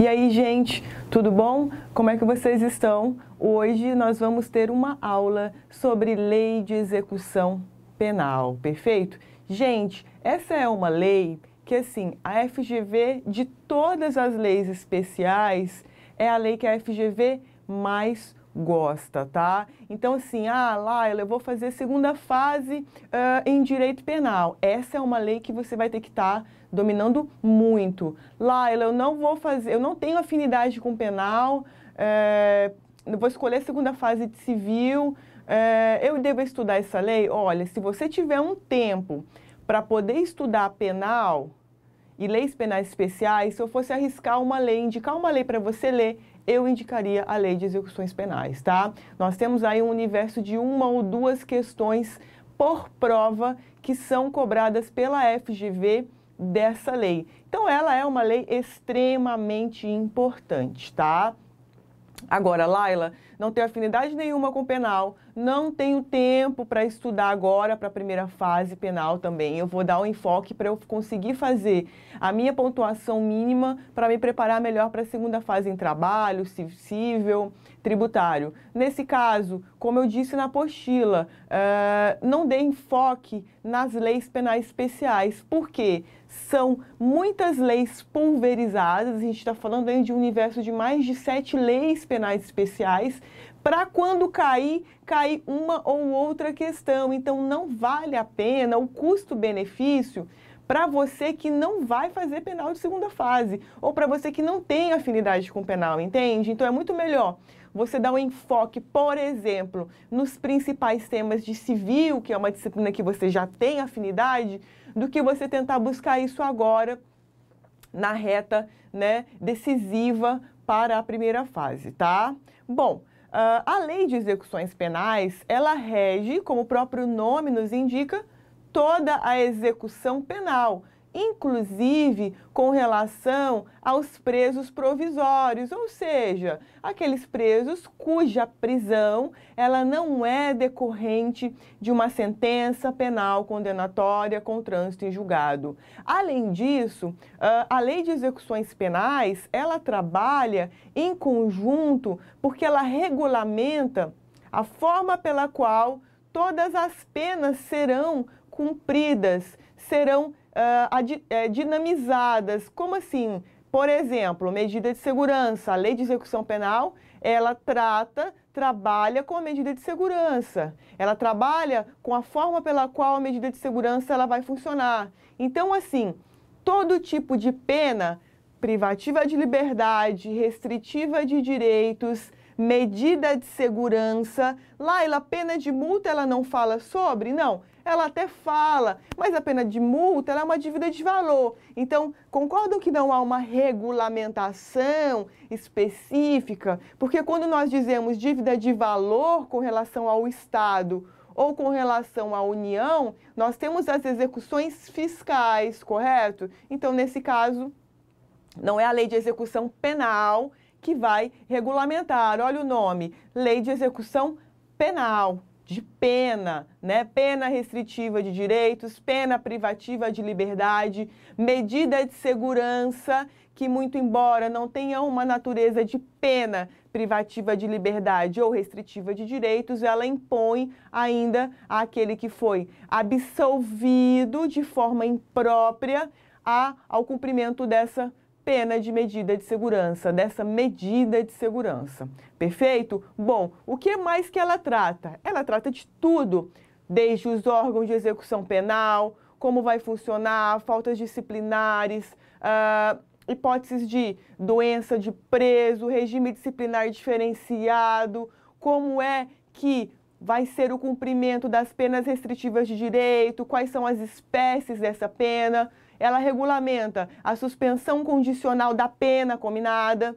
aí, gente, tudo bom? Como é que vocês estão? Hoje nós vamos ter uma aula sobre lei de execução penal, perfeito? Gente, essa é uma lei que, assim, a FGV, de todas as leis especiais, é a lei que a FGV mais gosta, tá? Então, assim, Laila, eu vou fazer segunda fase em direito penal. Essa é uma lei que você vai ter que estar dominando muito. Laila, eu não tenho afinidade com penal, eu vou escolher segunda fase de civil, eu devo estudar essa lei? Olha, se você tiver um tempo para poder estudar penal e leis penais especiais, se eu fosse arriscar uma lei, indicar uma lei para você ler, eu indicaria a lei de execuções penais, tá? Nós temos aí um universo de uma ou duas questões por prova que são cobradas pela FGV dessa lei. Então, ela é uma lei extremamente importante, tá? Agora, Laila, não tenho afinidade nenhuma com penal, não tenho tempo para estudar agora para a primeira fase penal também. Eu vou dar um enfoque para eu conseguir fazer a minha pontuação mínima para me preparar melhor para a segunda fase em trabalho, civil, tributário. Nesse caso, como eu disse na apostila, não dê enfoque nas leis penais especiais. Por quê? São muitas leis pulverizadas, a gente está falando aí de um universo de mais de 7 leis penais especiais, para quando cair uma ou outra questão. Então, não vale a pena o custo-benefício para você que não vai fazer penal de segunda fase, ou para você que não tem afinidade com penal, entende? Então, é muito melhor você dar um enfoque, por exemplo, nos principais temas de civil, que é uma disciplina que você já tem afinidade, do que você tentar buscar isso agora na reta, né, decisiva para a primeira fase, tá? Bom, a lei de execuções penais, ela rege, como o próprio nome nos indica, toda a execução penal, inclusive com relação aos presos provisórios, ou seja, aqueles presos cuja prisão ela não é decorrente de uma sentença penal condenatória com trânsito em julgado. Além disso, a lei de execuções penais, ela trabalha em conjunto porque ela regulamenta a forma pela qual todas as penas serão cumpridas, serão dinamizadas. Como assim? Por exemplo, medida de segurança. A lei de execução penal, ela trabalha com a medida de segurança. Ela trabalha com a forma pela qual a medida de segurança ela vai funcionar. Então, assim, todo tipo de pena, privativa de liberdade, restritiva de direitos, medida de segurança, Laila, pena de multa ela não fala sobre? Não. Ela até fala, mas a pena de multa ela é uma dívida de valor. Então, concordam que não há uma regulamentação específica? Porque quando nós dizemos dívida de valor com relação ao Estado ou com relação à União, nós temos as execuções fiscais, correto? Então, nesse caso, não é a lei de execução penal que vai regulamentar. Olha o nome, lei de execução penal. De pena, né? Pena restritiva de direitos, pena privativa de liberdade, medida de segurança, que muito embora não tenha uma natureza de pena privativa de liberdade ou restritiva de direitos, ela impõe ainda àquele que foi absolvido de forma imprópria ao cumprimento dessa pena de medida de segurança, dessa medida de segurança. Perfeito? Bom, o que mais que ela trata? Ela trata de tudo, desde os órgãos de execução penal, como vai funcionar, faltas disciplinares, hipóteses de doença de preso, regime disciplinar diferenciado, como é que vai ser o cumprimento das penas restritivas de direito, quais são as espécies dessa pena. Ela regulamenta a suspensão condicional da pena cominada.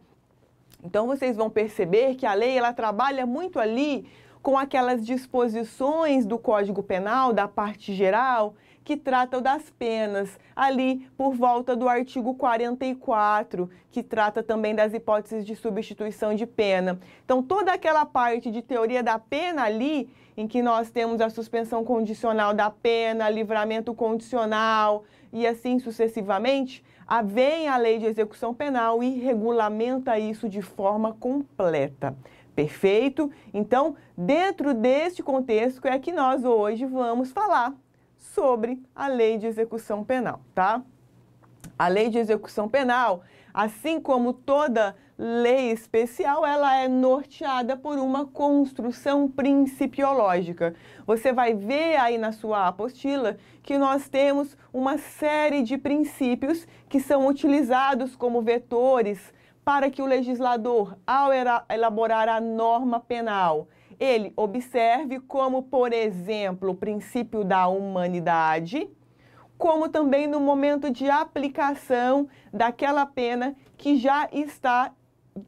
Então, vocês vão perceber que a lei ela trabalha muito ali com aquelas disposições do Código Penal, da parte geral, que tratam das penas, ali por volta do artigo 44, que trata também das hipóteses de substituição de pena. Então, toda aquela parte de teoria da pena ali, em que nós temos a suspensão condicional da pena, livramento condicional e assim sucessivamente, vem a lei de execução penal e regulamenta isso de forma completa. Perfeito? Então, dentro deste contexto é que nós hoje vamos falar sobre a lei de execução penal, tá? A lei de execução penal, assim como toda lei especial, ela é norteada por uma construção principiológica. Você vai ver aí na sua apostila que nós temos uma série de princípios que são utilizados como vetores para que o legislador, ao elaborar a norma penal, ele observe como, por exemplo, o princípio da humanidade, como também no momento de aplicação daquela pena que já está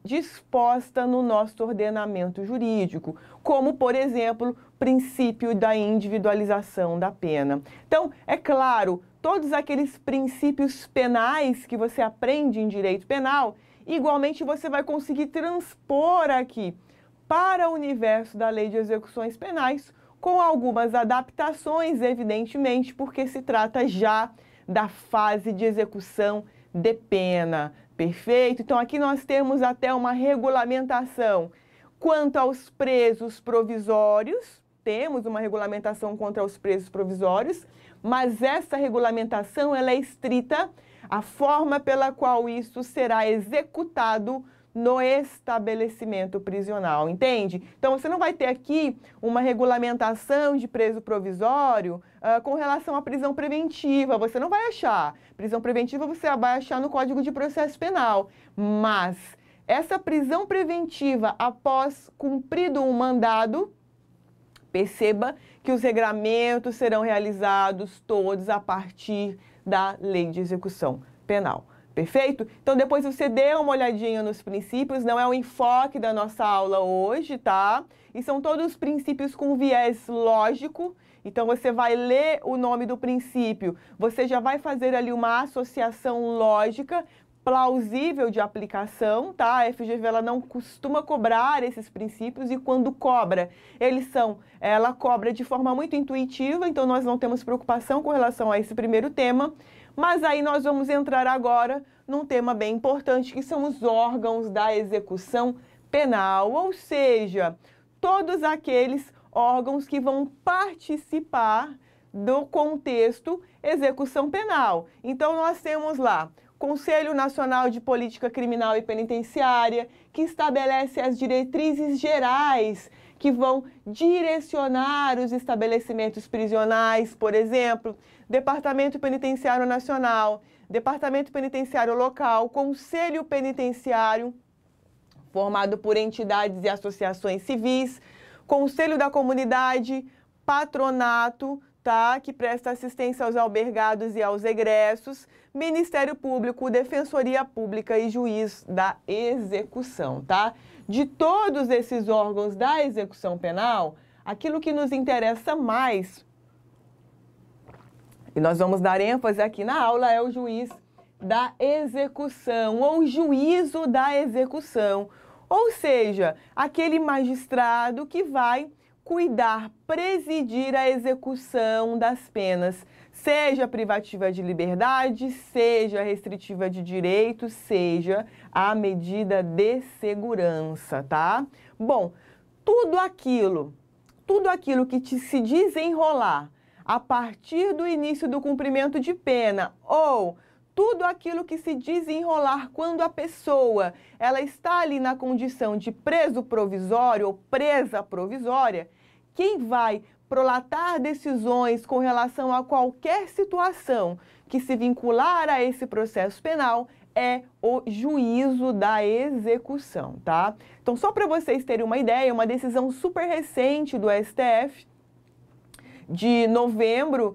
disposta no nosso ordenamento jurídico, como, por exemplo, o princípio da individualização da pena. Então, é claro, todos aqueles princípios penais que você aprende em direito penal, igualmente você vai conseguir transpor aqui para o universo da lei de execuções penais, com algumas adaptações, evidentemente, porque se trata já da fase de execução de pena. Perfeito? Então, aqui nós temos até uma regulamentação quanto aos presos provisórios, temos uma regulamentação contra os presos provisórios, mas essa regulamentação ela é estrita à forma pela qual isso será executado no estabelecimento prisional, entende? Então, você não vai ter aqui uma regulamentação de preso provisório com relação à prisão preventiva, você não vai achar. Prisão preventiva você vai achar no Código de Processo Penal, mas essa prisão preventiva após cumprido um mandado, perceba que os regramentos serão realizados todos a partir da lei de execução penal. Perfeito? Então, depois você dê uma olhadinha nos princípios, não é o enfoque da nossa aula hoje, tá? E são todos princípios com viés lógico. Então, você vai ler o nome do princípio, você já vai fazer ali uma associação lógica plausível de aplicação, tá? A FGV ela não costuma cobrar esses princípios e quando cobra, ela cobra de forma muito intuitiva, então nós não temos preocupação com relação a esse primeiro tema. Mas aí nós vamos entrar agora num tema bem importante, que são os órgãos da execução penal, ou seja, todos aqueles órgãos que vão participar do contexto execução penal. Então, nós temos lá Conselho Nacional de Política Criminal e Penitenciária, que estabelece as diretrizes gerais que vão direcionar os estabelecimentos prisionais, por exemplo, Departamento Penitenciário Nacional, Departamento Penitenciário Local, Conselho Penitenciário, formado por entidades e associações civis, Conselho da Comunidade, Patronato, tá, que presta assistência aos albergados e aos egressos, Ministério Público, Defensoria Pública e Juiz da Execução, tá? De todos esses órgãos da execução penal, aquilo que nos interessa mais, e nós vamos dar ênfase aqui na aula, é o juiz da execução, ou juízo da execução. Ou seja, aquele magistrado que vai cuidar, presidir a execução das penas, seja privativa de liberdade, seja restritiva de direitos, seja a medida de segurança, tá? Bom, tudo aquilo que se desenrolar a partir do início do cumprimento de pena ou tudo aquilo que se desenrolar quando a pessoa ela está ali na condição de preso provisório ou presa provisória, quem vai prolatar decisões com relação a qualquer situação que se vincular a esse processo penal é o juízo da execução, tá? Então, só para vocês terem uma ideia, uma decisão super recente do STF, de novembro,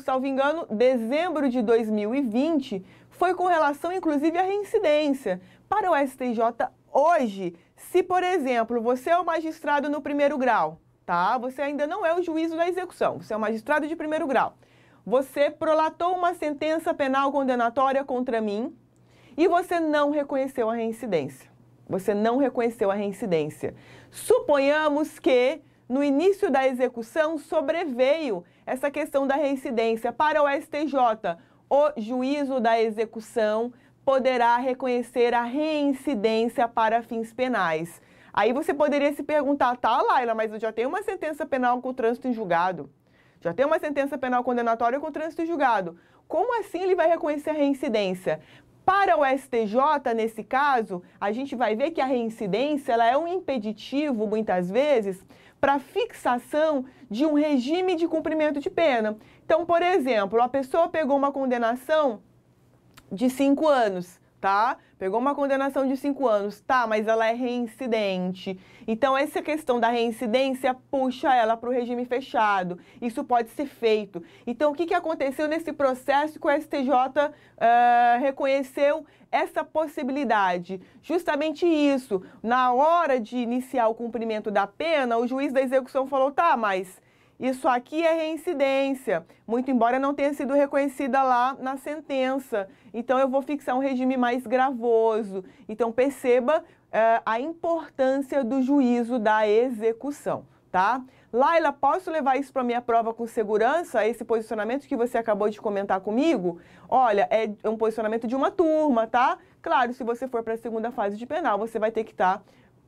salvo engano, dezembro de 2020, foi com relação, inclusive, à reincidência. Para o STJ, Hoje, se, por exemplo, você é o magistrado no primeiro grau, tá? Você ainda não é o juízo da execução, você é o magistrado de primeiro grau. Você prolatou uma sentença penal condenatória contra mim e você não reconheceu a reincidência. Você não reconheceu a reincidência. Suponhamos que no início da execução sobreveio essa questão da reincidência. Para o STJ, o juízo da execução poderá reconhecer a reincidência para fins penais. Aí você poderia se perguntar, tá, Laila, mas eu já tenho uma sentença penal com trânsito em julgado. Já tem uma sentença penal condenatória com trânsito em julgado. Como assim ele vai reconhecer a reincidência? Para o STJ, nesse caso, a gente vai ver que a reincidência ela é um impeditivo, muitas vezes, para fixação de um regime de cumprimento de pena. Então, por exemplo, a pessoa pegou uma condenação de 5 anos, tá? Pegou uma condenação de 5 anos, tá, mas ela é reincidente. Então, essa questão da reincidência puxa ela para o regime fechado. Isso pode ser feito. Então, o que aconteceu nesse processo que o STJ reconheceu essa possibilidade? Justamente isso. Na hora de iniciar o cumprimento da pena, o juiz da execução falou, tá, mas isso aqui é reincidência, muito embora não tenha sido reconhecida lá na sentença. Então, eu vou fixar um regime mais gravoso. Então, perceba a importância do juízo da execução, tá? Laila, posso levar isso para a minha prova com segurança, esse posicionamento que você acabou de comentar comigo? Olha, é um posicionamento de uma turma, tá? Claro, se você for para a segunda fase de penal, você vai ter que estar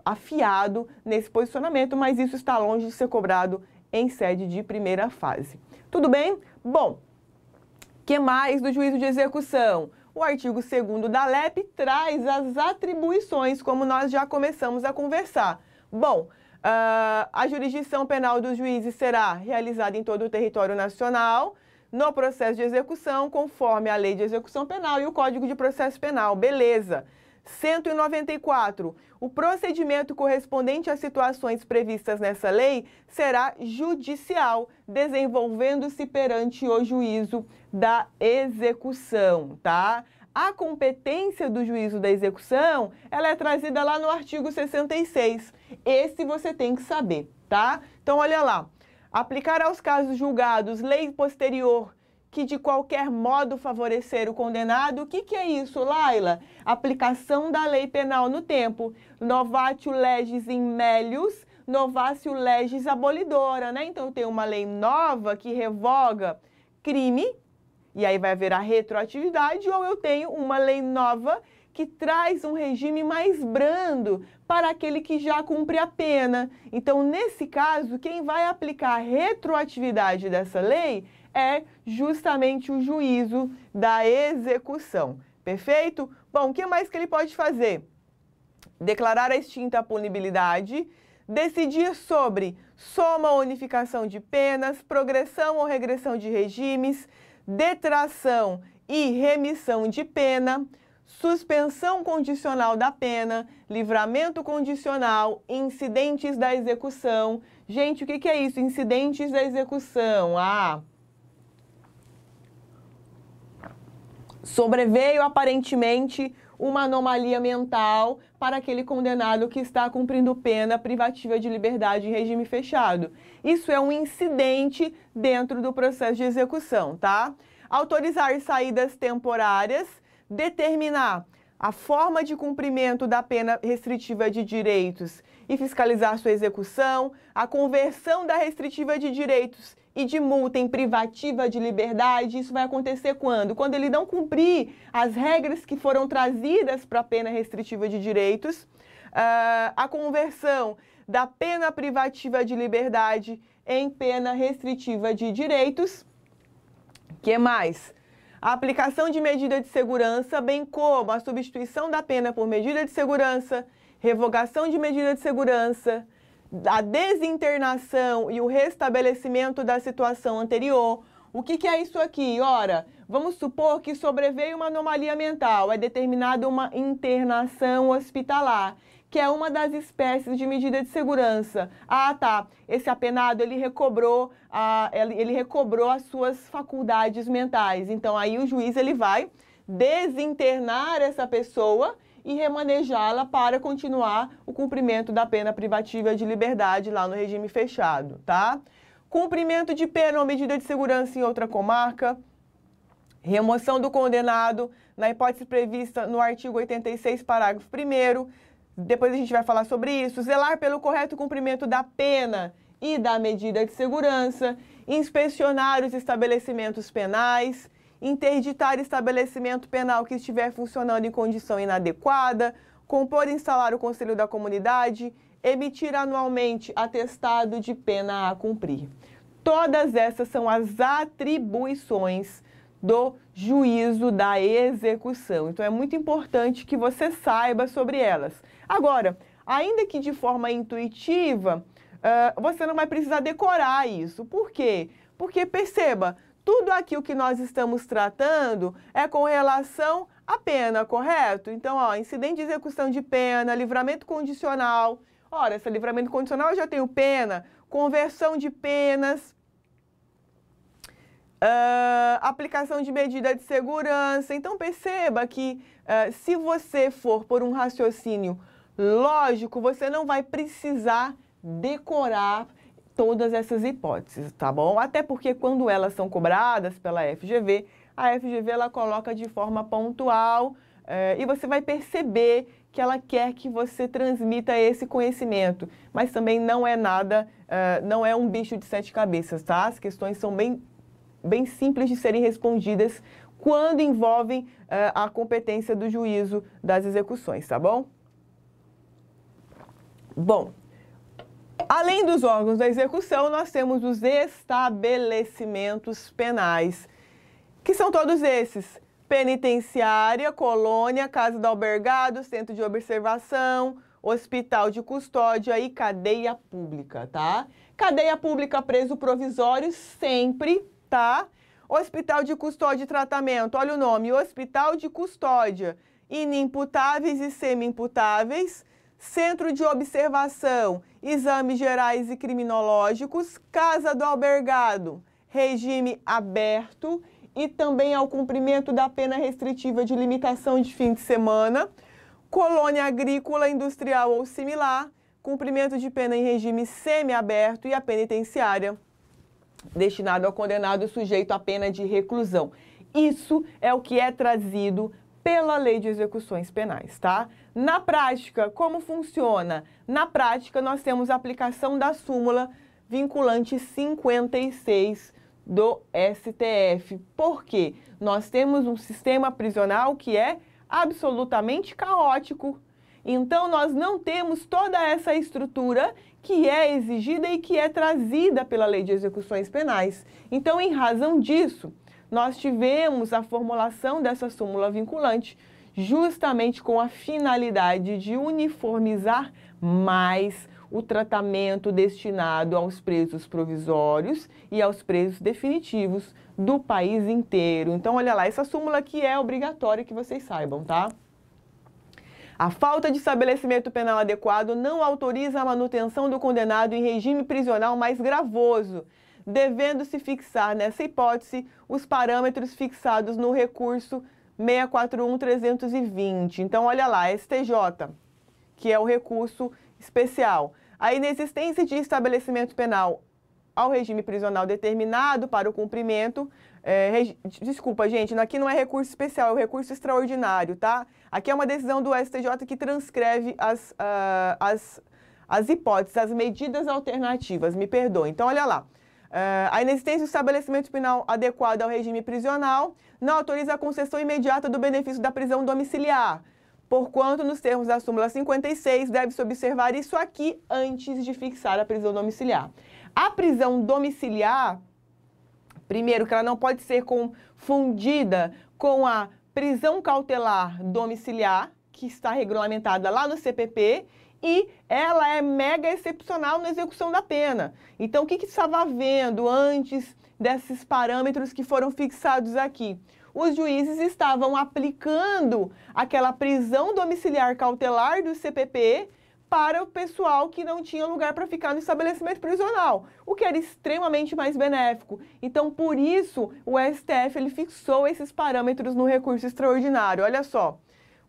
afiado nesse posicionamento, mas isso está longe de ser cobrado em sede de primeira fase. Tudo bem? Bom, que mais do juízo de execução? O artigo 2º da LEP traz as atribuições, como nós já começamos a conversar. Bom, a jurisdição penal dos juízes será realizada em todo o território nacional, no processo de execução, conforme a Lei de Execução Penal e o Código de Processo Penal. Beleza. 194. O procedimento correspondente às situações previstas nessa lei será judicial, desenvolvendo-se perante o juízo da execução, tá? A competência do juízo da execução, ela é trazida lá no artigo 66. Esse você tem que saber, tá? Então, olha lá. Aplicar aos casos julgados lei posterior que de qualquer modo favorecer o condenado. O que é isso, Laila? Aplicação da lei penal no tempo. Novatio legis in melius, novatio legis abolidora, né? Então, tem uma lei nova que revoga crime, e aí vai haver a retroatividade, ou eu tenho uma lei nova que traz um regime mais brando para aquele que já cumpre a pena. Então, nesse caso, quem vai aplicar a retroatividade dessa lei é justamente o juízo da execução. Perfeito? Bom, o que mais que ele pode fazer? Declarar a extinta a punibilidade, decidir sobre soma ou unificação de penas, progressão ou regressão de regimes, detração e remissão de pena, suspensão condicional da pena, livramento condicional, incidentes da execução. Gente, o que é isso? Incidentes da execução. Sobreveio aparentemente uma anomalia mental para aquele condenado que está cumprindo pena privativa de liberdade em regime fechado. Isso é um incidente dentro do processo de execução, tá? Autorizar saídas temporárias, determinar a forma de cumprimento da pena restritiva de direitos e fiscalizar sua execução, a conversão da restritiva de direitos e de multa em privativa de liberdade. Isso vai acontecer quando? Quando ele não cumprir as regras que foram trazidas para a pena restritiva de direitos, a conversão da pena privativa de liberdade em pena restritiva de direitos. Que mais? A aplicação de medida de segurança, bem como a substituição da pena por medida de segurança, revogação de medida de segurança, a desinternação e o restabelecimento da situação anterior. O que é isso aqui? Ora, vamos supor que sobreveio uma anomalia mental, é determinada uma internação hospitalar, que é uma das espécies de medida de segurança. Ah, tá, esse apenado, ele recobrou as suas faculdades mentais. Então, aí o juiz, ele vai desinternar essa pessoa e remanejá-la para continuar o cumprimento da pena privativa de liberdade lá no regime fechado, tá? Cumprimento de pena ou medida de segurança em outra comarca, remoção do condenado na hipótese prevista no artigo 86, parágrafo 1º, depois a gente vai falar sobre isso, zelar pelo correto cumprimento da pena e da medida de segurança, inspecionar os estabelecimentos penais, interditar estabelecimento penal que estiver funcionando em condição inadequada, compor e instalar o Conselho da Comunidade, emitir anualmente atestado de pena a cumprir. Todas essas são as atribuições do juízo da execução. Então, é muito importante que você saiba sobre elas. Agora, ainda que de forma intuitiva, você não vai precisar decorar isso. Por quê? Porque, perceba, tudo aquilo que nós estamos tratando é com relação à pena, correto? Então, ó, incidente de execução de pena, livramento condicional. Ora, esse livramento condicional eu já tenho pena, conversão de penas, aplicação de medida de segurança. Então, perceba que se você for por um raciocínio lógico, você não vai precisar decorar todas essas hipóteses, tá bom? Até porque quando elas são cobradas pela FGV, a FGV ela coloca de forma pontual e você vai perceber que ela quer que você transmita esse conhecimento, mas também não é nada, não é um bicho de 7 cabeças, tá? As questões são bem simples de serem respondidas quando envolvem a competência do juízo das execuções, tá bom? Bom, além dos órgãos da execução, nós temos os estabelecimentos penais, que são todos esses: penitenciária, colônia, casa do albergado, centro de observação, hospital de custódia e cadeia pública, tá? Cadeia pública, preso provisório sempre, tá? Hospital de custódia e tratamento, olha o nome, hospital de custódia, inimputáveis e semi-imputáveis, centro de observação, exames gerais e criminológicos, casa do albergado, regime aberto e também ao cumprimento da pena restritiva de limitação de fim de semana, colônia agrícola, industrial ou similar, cumprimento de pena em regime semiaberto e a penitenciária destinado ao condenado sujeito à pena de reclusão. Isso é o que é trazido pela Lei de Execuções Penais, tá? Na prática, como funciona? Na prática, nós temos a aplicação da súmula vinculante 56 do STF. Por quê? Nós temos um sistema prisional que é absolutamente caótico. Então, nós não temos toda essa estrutura que é exigida e que é trazida pela Lei de Execuções Penais. Então, em razão disso, nós tivemos a formulação dessa súmula vinculante justamente com a finalidade de uniformizar mais o tratamento destinado aos presos provisórios e aos presos definitivos do país inteiro. Então, olha lá, essa súmula aqui é obrigatória que vocês saibam, tá? A falta de estabelecimento penal adequado não autoriza a manutenção do condenado em regime prisional mais gravoso, devendo-se fixar, nessa hipótese, os parâmetros fixados no recurso 641.320. Então, olha lá, STJ, que é o recurso especial. A inexistência de estabelecimento penal ao regime prisional determinado para o cumprimento... desculpa, gente, aqui não é recurso especial, é o recurso extraordinário, tá? Aqui é uma decisão do STJ que transcreve as hipóteses, as medidas alternativas, me perdoe. Então, olha lá. A inexistência do estabelecimento penal adequado ao regime prisional não autoriza a concessão imediata do benefício da prisão domiciliar, porquanto, nos termos da súmula 56, deve-se observar isso aqui antes de fixar a prisão domiciliar. A prisão domiciliar, primeiro, que ela não pode ser confundida com a prisão cautelar domiciliar, que está regulamentada lá no CPP, e ela é mega excepcional na execução da pena. Então, o que estava havendo antes desses parâmetros que foram fixados aqui? Os juízes estavam aplicando aquela prisão domiciliar cautelar do CPP para o pessoal que não tinha lugar para ficar no estabelecimento prisional, o que era extremamente mais benéfico. Então, por isso, o STF ele fixou esses parâmetros no recurso extraordinário. Olha só,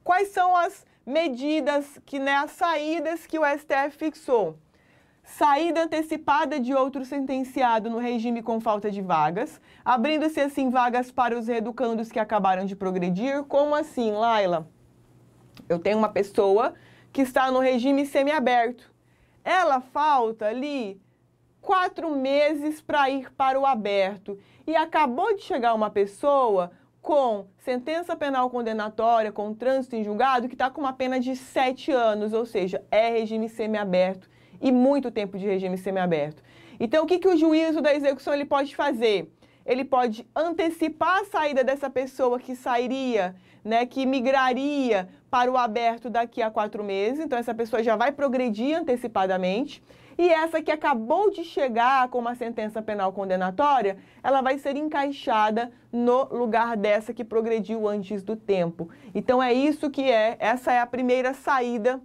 quais são as medidas que, né, as saídas que o STF fixou. Saída antecipada de outro sentenciado no regime com falta de vagas, abrindo-se assim vagas para os reeducandos que acabaram de progredir. Como assim, Laila? Eu tenho uma pessoa que está no regime semiaberto. Ela falta ali 4 meses para ir para o aberto. E acabou de chegar uma pessoa com sentença penal condenatória, com trânsito em julgado, que está com uma pena de 7 anos, ou seja, é regime semiaberto e muito tempo de regime semiaberto. Então, o que o juízo da execução ele pode fazer? Ele pode antecipar a saída dessa pessoa que sairia, né, que migraria para o aberto daqui a 4 meses. Então, essa pessoa já vai progredir antecipadamente. E essa que acabou de chegar com uma sentença penal condenatória, ela vai ser encaixada no lugar dessa que progrediu antes do tempo. Então, é isso que essa é a primeira saída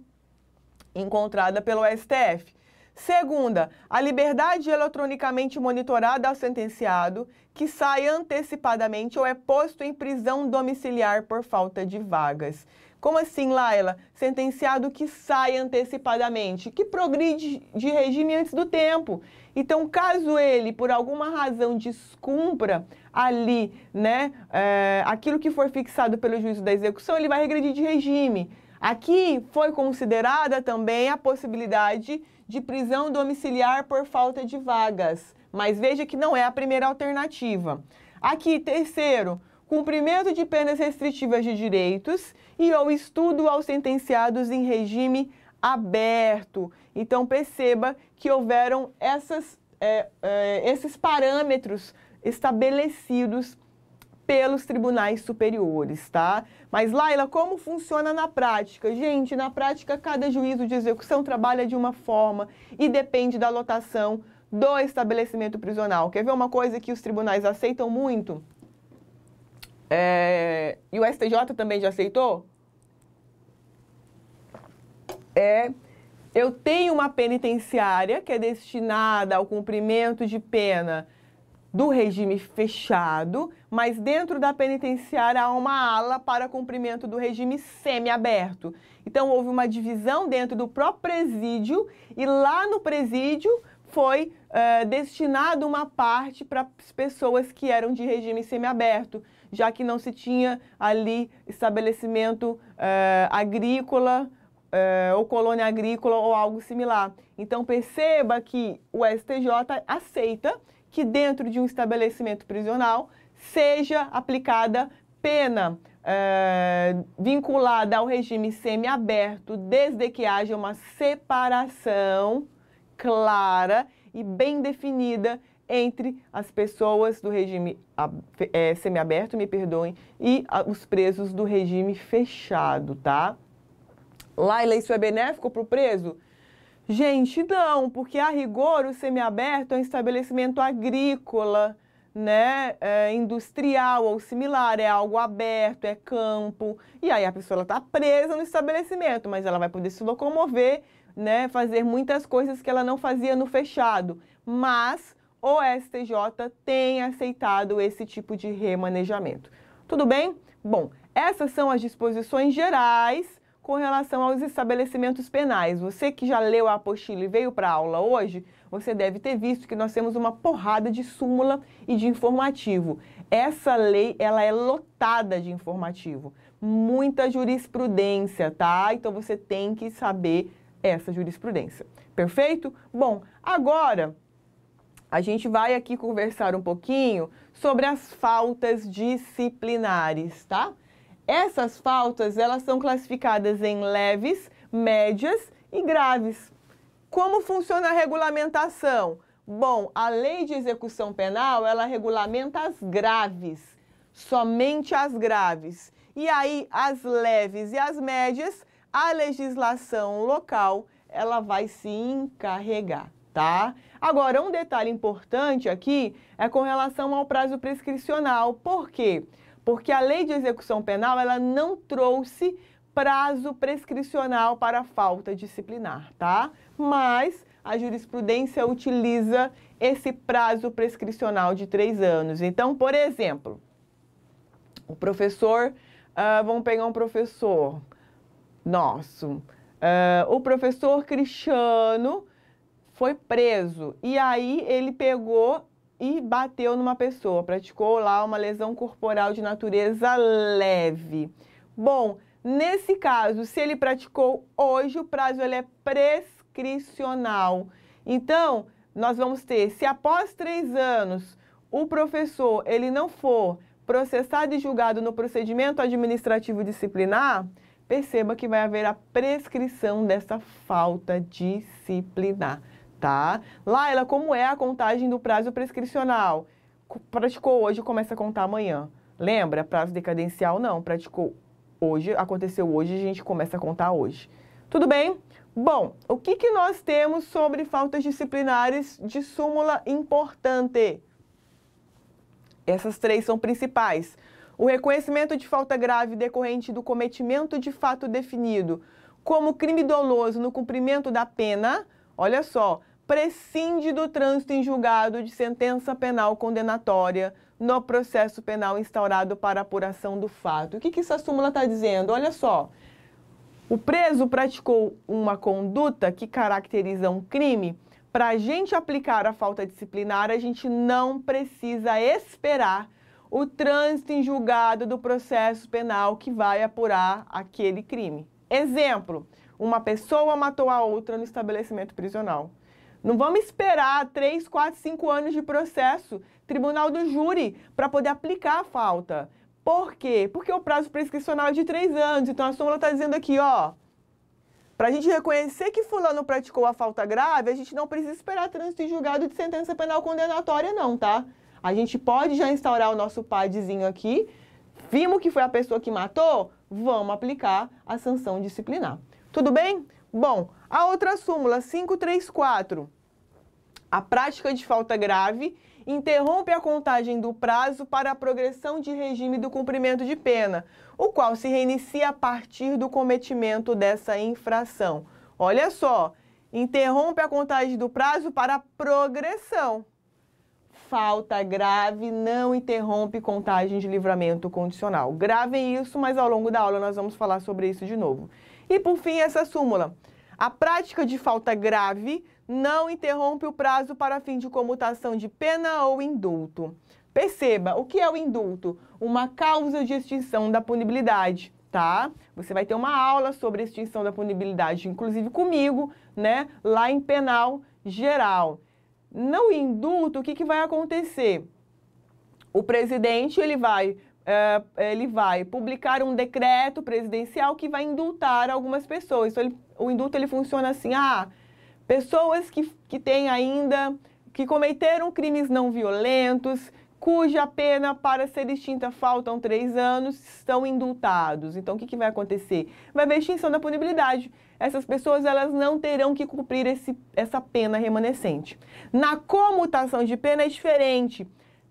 encontrada pelo STF. Segunda, a liberdade eletronicamente monitorada ao sentenciado que sai antecipadamente ou é posto em prisão domiciliar por falta de vagas. Como assim, Laila? Sentenciado que sai antecipadamente, que progride de regime antes do tempo. Então, caso ele, por alguma razão, descumpra ali, né, aquilo que for fixado pelo juízo da execução, ele vai regredir de regime. Aqui foi considerada também a possibilidade de prisão domiciliar por falta de vagas, mas veja que não é a primeira alternativa. Aqui, terceiro, cumprimento de penas restritivas de direitos e ou estudo aos sentenciados em regime aberto. Então, perceba que houveram esses parâmetros estabelecidos pelos tribunais superiores, tá? Mas, Laila, como funciona na prática? Gente, na prática, cada juízo de execução trabalha de uma forma e depende da lotação do estabelecimento prisional. Quer ver uma coisa que os tribunais aceitam muito? E o STJ também já aceitou? Eu tenho uma penitenciária que é destinada ao cumprimento de pena do regime fechado, mas dentro da penitenciária há uma ala para cumprimento do regime semiaberto. Então, houve uma divisão dentro do próprio presídio e lá no presídio foi destinado uma parte para as pessoas que eram de regime semiaberto, já que não se tinha ali estabelecimento agrícola ou colônia agrícola ou algo similar. Então, perceba que o STJ aceita que dentro de um estabelecimento prisional seja aplicada pena vinculada ao regime semiaberto, desde que haja uma separação clara e bem definida entre as pessoas do regime semiaberto, me perdoem, e os presos do regime fechado, tá? Laila, isso é benéfico para o preso? Gente, não, porque a rigor o semiaberto é um estabelecimento agrícola, né, industrial ou similar, é algo aberto, é campo, e aí a pessoa está presa no estabelecimento, mas ela vai poder se locomover, né, fazer muitas coisas que ela não fazia no fechado, mas o STJ tem aceitado esse tipo de remanejamento. Tudo bem? Bom, essas são as disposições gerais com relação aos estabelecimentos penais. Você que já leu a apostila e veio para a aula hoje, você deve ter visto que nós temos uma porrada de súmula e de informativo. Essa lei, ela é lotada de informativo. Muita jurisprudência, tá? Então você tem que saber essa jurisprudência. Perfeito? Bom, agora a gente vai aqui conversar um pouquinho sobre as faltas disciplinares, tá? Essas faltas, elas são classificadas em leves, médias e graves. Como funciona a regulamentação? Bom, a lei de execução penal, ela regulamenta as graves, somente as graves. E aí, as leves e as médias, a legislação local, ela vai se encarregar, tá? Agora, um detalhe importante aqui é com relação ao prazo prescricional. Por quê? Porque a lei de execução penal, ela não trouxe prazo prescricional para falta disciplinar, tá? Mas a jurisprudência utiliza esse prazo prescricional de 3 anos. Então, por exemplo, o professor, vamos pegar um professor, nosso, o professor Cristiano foi preso e aí ele pegou e bateu numa pessoa, praticou lá uma lesão corporal de natureza leve. Bom, nesse caso, se ele praticou hoje, o prazo ele é prescricional. Então, nós vamos ter, se após 3 anos o professor ele não for processado e julgado no procedimento administrativo disciplinar, perceba que vai haver a prescrição dessa falta disciplinar, tá? Laila, como é a contagem do prazo prescricional? Praticou hoje, começa a contar amanhã. Lembra? Prazo decadencial não, praticou hoje, aconteceu hoje, a gente começa a contar hoje. Tudo bem? Bom, o que nós temos sobre faltas disciplinares de súmula importante? Essas 3 são principais. O reconhecimento de falta grave decorrente do cometimento de fato definido como crime doloso no cumprimento da pena, olha só, prescinde do trânsito em julgado de sentença penal condenatória no processo penal instaurado para apuração do fato. O que essa súmula está dizendo? Olha só, o preso praticou uma conduta que caracteriza um crime. Para a gente aplicar a falta disciplinar, a gente não precisa esperar o trânsito em julgado do processo penal que vai apurar aquele crime. Exemplo, uma pessoa matou a outra no estabelecimento prisional. Não vamos esperar 3, 4, 5 anos de processo, tribunal do júri, para poder aplicar a falta. Por quê? Porque o prazo prescricional é de 3 anos. Então, a súmula está dizendo aqui, ó, para a gente reconhecer que fulano praticou a falta grave, a gente não precisa esperar trânsito em julgado de sentença penal condenatória, não, tá? A gente pode já instaurar o nosso PADzinho aqui, vimos que foi a pessoa que matou, vamos aplicar a sanção disciplinar. Tudo bem? Bom, a outra súmula, 534. A prática de falta grave interrompe a contagem do prazo para a progressão de regime do cumprimento de pena, o qual se reinicia a partir do cometimento dessa infração. Olha só, interrompe a contagem do prazo para a progressão. Falta grave não interrompe contagem de livramento condicional. Gravem isso, mas ao longo da aula nós vamos falar sobre isso de novo. E por fim, essa súmula. A prática de falta grave não interrompe o prazo para fim de comutação de pena ou indulto. Perceba, o que é o indulto? Uma causa de extinção da punibilidade, tá? Você vai ter uma aula sobre extinção da punibilidade, inclusive comigo, né? Lá em penal geral. No indulto, o que vai acontecer? O presidente ele vai publicar um decreto presidencial que vai indultar algumas pessoas. Então, o indulto ele funciona assim, pessoas que têm ainda, que cometeram crimes não violentos, cuja pena para ser extinta faltam 3 anos, estão indultados. Então, o que vai acontecer? Vai haver extinção da punibilidade. Essas pessoas elas não terão que cumprir essa pena remanescente. Na comutação de pena é diferente.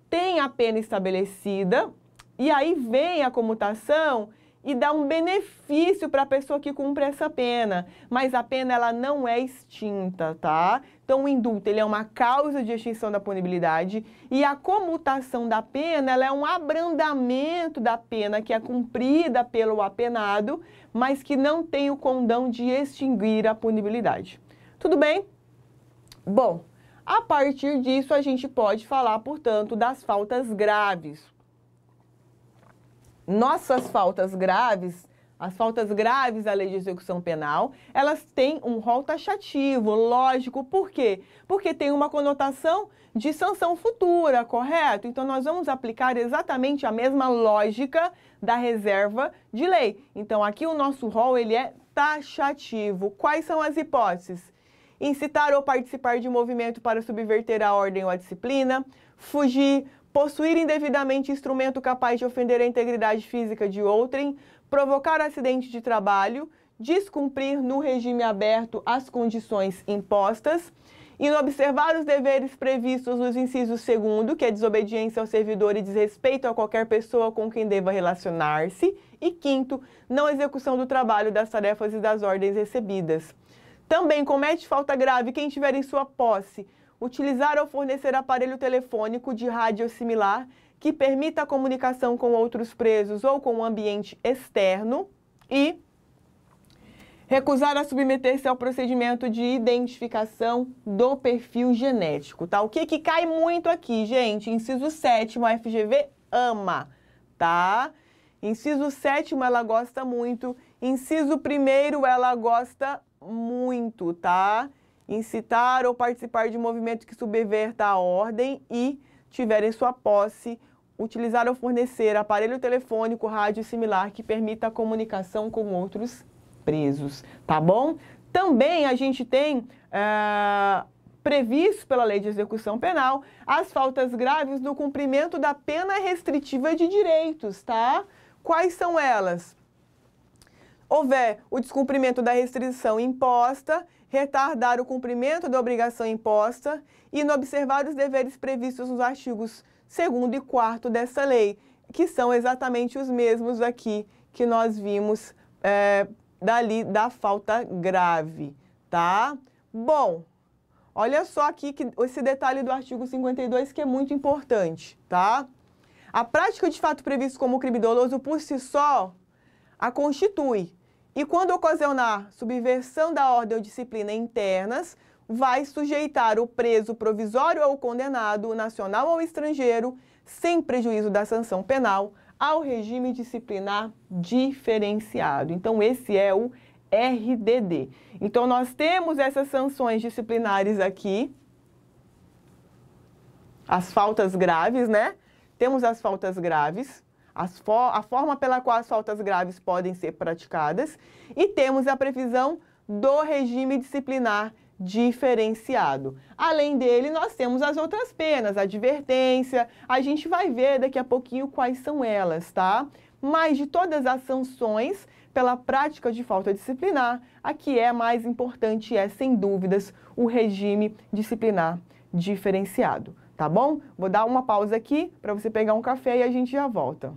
Tem a pena estabelecida, e aí vem a comutação e dá um benefício para a pessoa que cumpre essa pena. Mas a pena ela não é extinta, tá? Então, o indulto ele é uma causa de extinção da punibilidade e a comutação da pena ela é um abrandamento da pena que é cumprida pelo apenado, mas que não tem o condão de extinguir a punibilidade. Tudo bem? Bom, a partir disso a gente pode falar, portanto, das faltas graves. Nossas faltas graves, as faltas graves da Lei de Execução Penal, elas têm um rol taxativo, lógico. Por quê? Porque tem uma conotação de sanção futura, correto? Então, nós vamos aplicar exatamente a mesma lógica da reserva de lei. Então, aqui o nosso rol, ele é taxativo. Quais são as hipóteses? Incitar ou participar de movimento para subverter a ordem ou a disciplina, fugir, possuir indevidamente instrumento capaz de ofender a integridade física de outrem, provocar acidente de trabalho, descumprir no regime aberto as condições impostas, inobservar os deveres previstos nos incisos 2º, que é desobediência ao servidor e desrespeito a qualquer pessoa com quem deva relacionar-se, e 5º, não execução do trabalho, das tarefas e das ordens recebidas. Também comete falta grave quem tiver em sua posse utilizar ou fornecer aparelho telefônico de rádio ou similar que permita a comunicação com outros presos ou com o ambiente externo e Recusar a submeter-se ao procedimento de identificação do perfil genético, tá? O que cai muito aqui, gente? Inciso 7º, a FGV ama, tá? Inciso 7º, ela gosta muito. Inciso 1º, ela gosta muito, tá? Incitar ou participar de movimento que subverta a ordem e tiver em sua posse, utilizar ou fornecer aparelho telefônico, rádio similar que permita a comunicação com outros presos, tá bom? Também a gente tem previsto pela Lei de Execução Penal as faltas graves no cumprimento da pena restritiva de direitos, tá? Quais são elas? Houver o descumprimento da restrição imposta, retardar o cumprimento da obrigação imposta e não observar os deveres previstos nos artigos 2º e 4º dessa lei, que são exatamente os mesmos aqui que nós vimos da falta grave, tá? Bom, olha só aqui esse detalhe do artigo 52 que é muito importante, tá? A prática de fato previsto como crime doloso por si só a constitui e quando ocasionar subversão da ordem ou disciplina internas, vai sujeitar o preso provisório ou condenado, nacional ou estrangeiro, sem prejuízo da sanção penal, ao regime disciplinar diferenciado. Então, esse é o RDD. Então, nós temos essas sanções disciplinares aqui, as faltas graves, né? Temos as faltas graves, a forma pela qual as faltas graves podem ser praticadas, e temos a previsão do regime disciplinar diferenciado. Além dele, nós temos as outras penas, advertência, a gente vai ver daqui a pouquinho quais são elas, tá? Mas de todas as sanções pela prática de falta disciplinar, a que é mais importante é, sem dúvidas, o regime disciplinar diferenciado, tá bom? Vou dar uma pausa aqui para você pegar um café e a gente já volta.